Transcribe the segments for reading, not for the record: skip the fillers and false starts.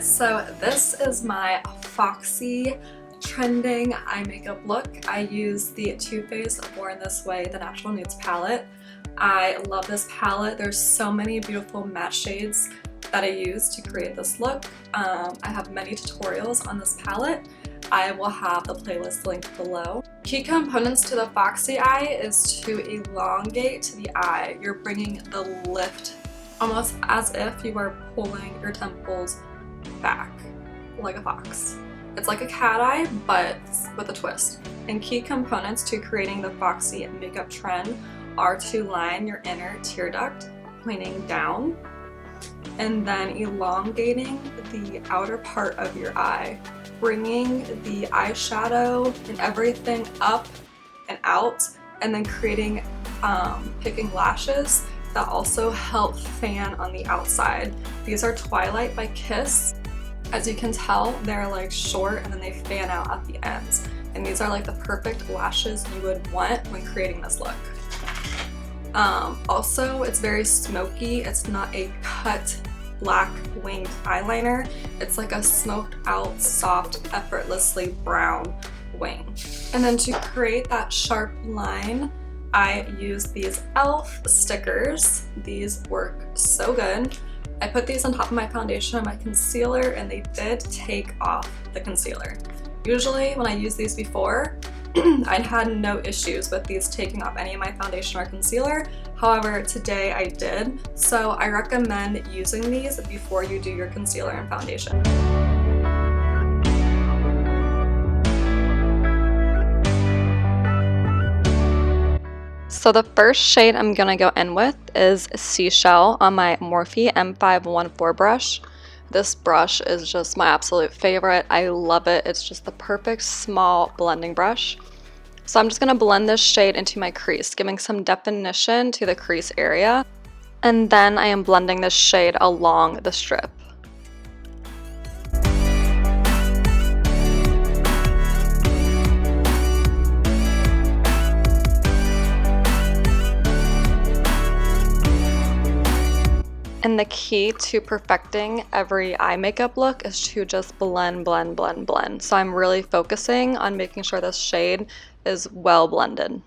guys, so this is my Foxy trending eye makeup look. I use the Too Faced Born This Way, the Natural Nudes palette. I love this palette. There's so many beautiful matte shades that I use to create this look. I have many tutorials on this palette. I will have the playlist linked below. Key components to the Foxy Eye is to elongate the eye. You're bringing the lift almost as if you are pulling your temples back like a fox. It's like a cat eye, but with a twist. And key components to creating the Foxy makeup trend are to line your inner tear duct pointing down and then elongating the outer part of your eye, bringing the eyeshadow and everything up and out, and then creating picking lashes that also help fan on the outside. These are Twilight by Kiss. As you can tell, they're like short and then they fan out at the ends. And these are like the perfect lashes you would want when creating this look. Also, it's very smoky. It's not a cut black winged eyeliner. It's like a smoked out, soft, effortlessly brown wing. And then to create that sharp line, I use these e.l.f. stickers. These work so good. I put these on top of my foundation and my concealer, and they did take off the concealer. Usually when I use these before, I'd had no issues with these taking off any of my foundation or concealer. However, today I did, so I recommend using these before you do your concealer and foundation. So the first shade I'm gonna go in with is Seashell on my Morphe M514 brush. This brush is just my absolute favorite. I love it. It's just the perfect small blending brush. So I'm just gonna blend this shade into my crease, giving some definition to the crease area. And then I am blending this shade along the strip. And the key to perfecting every eye makeup look is to just blend, blend, blend, blend. So I'm really focusing on making sure this shade is well blended.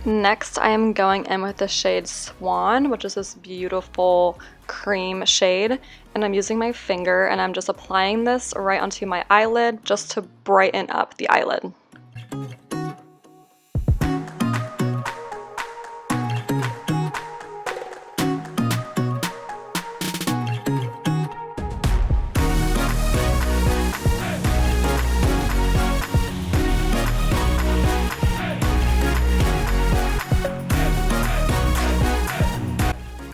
Next, I am going in with the shade Swan, which is this beautiful cream shade. And I'm using my finger and I'm just applying this right onto my eyelid just to brighten up the eyelid.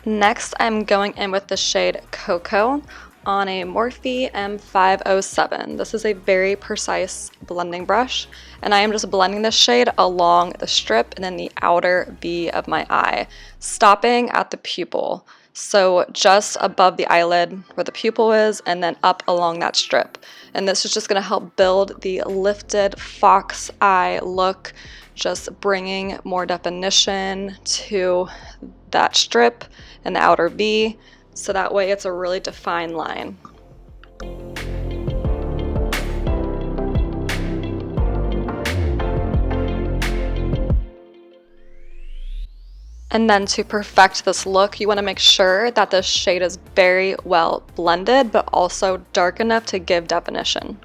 Next, I'm going in with the shade Cocoa on a Morphe M507. This is a very precise blending brush, and I am just blending this shade along the strip and then the outer V of my eye, stopping at the pupil. So just above the eyelid where the pupil is, and then up along that strip. And this is just going to help build the lifted fox eye look, just bringing more definition to that strip and the outer V, so that way it's a really defined line. And then to perfect this look, you want to make sure that this shade is very well blended, but also dark enough to give definition.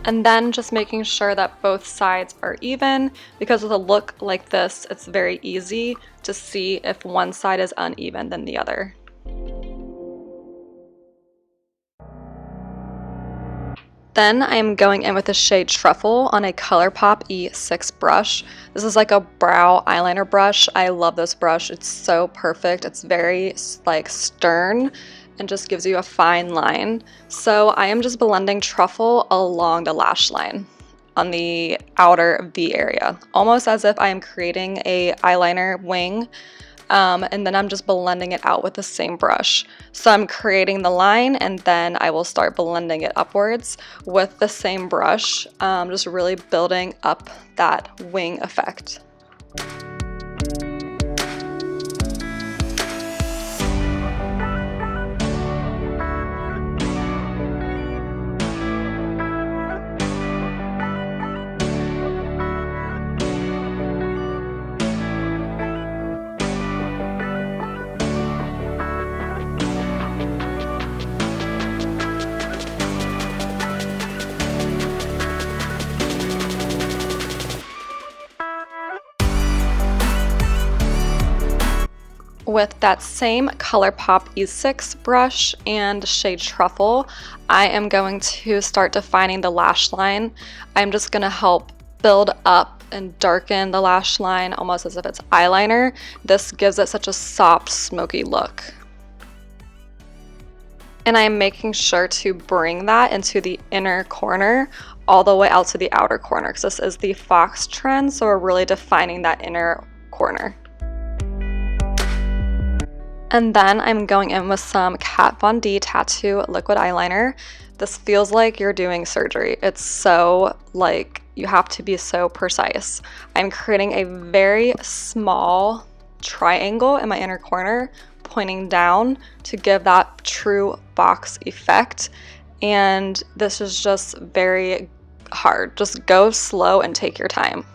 And then just making sure that both sides are even, because with a look like this, it's very easy to see if one side is uneven than the other. Then I am going in with the shade Truffle on a ColourPop E6 brush. This is like a brow eyeliner brush. I love this brush. It's so perfect. It's very like stern and just gives you a fine line. So I am just blending Truffle along the lash line on the outer V area, almost as if I am creating a eyeliner wing. And then I'm just blending it out with the same brush. So I'm creating the line and then I will start blending it upwards with the same brush, just really building up that wing effect. With that same ColourPop E6 brush and shade Truffle, I am going to start defining the lash line. I'm just going to help build up and darken the lash line almost as if it's eyeliner. This gives it such a soft, smoky look. And I'm making sure to bring that into the inner corner all the way out to the outer corner, because this is the Fox trend, so we're really defining that inner corner. And then I'm going in with some Kat Von D Tattoo liquid eyeliner. This feels like you're doing surgery. It's so, like, you have to be so precise. I'm creating a very small triangle in my inner corner, pointing down to give that true box effect. And this is just very hard. Just go slow and take your time.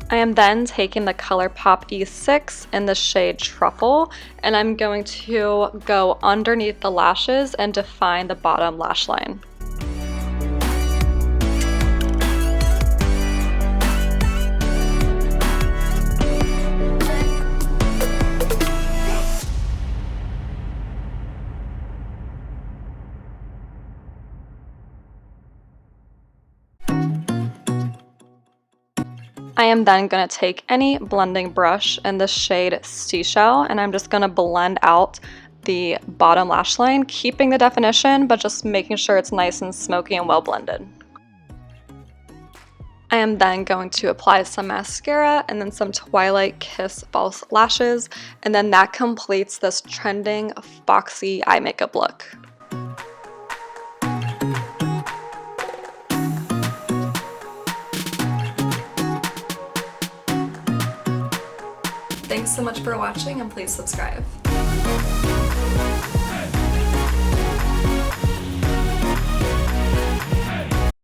I am then taking the ColourPop E6 in the shade Truffle, and I'm going to go underneath the lashes and define the bottom lash line. I am then going to take any blending brush in the shade Seashell, and I'm just going to blend out the bottom lash line, keeping the definition, but just making sure it's nice and smoky and well blended. I am then going to apply some mascara and then some Twilight Kiss false lashes, and then that completes this trending foxy eye makeup look. Thanks so much for watching, and please subscribe.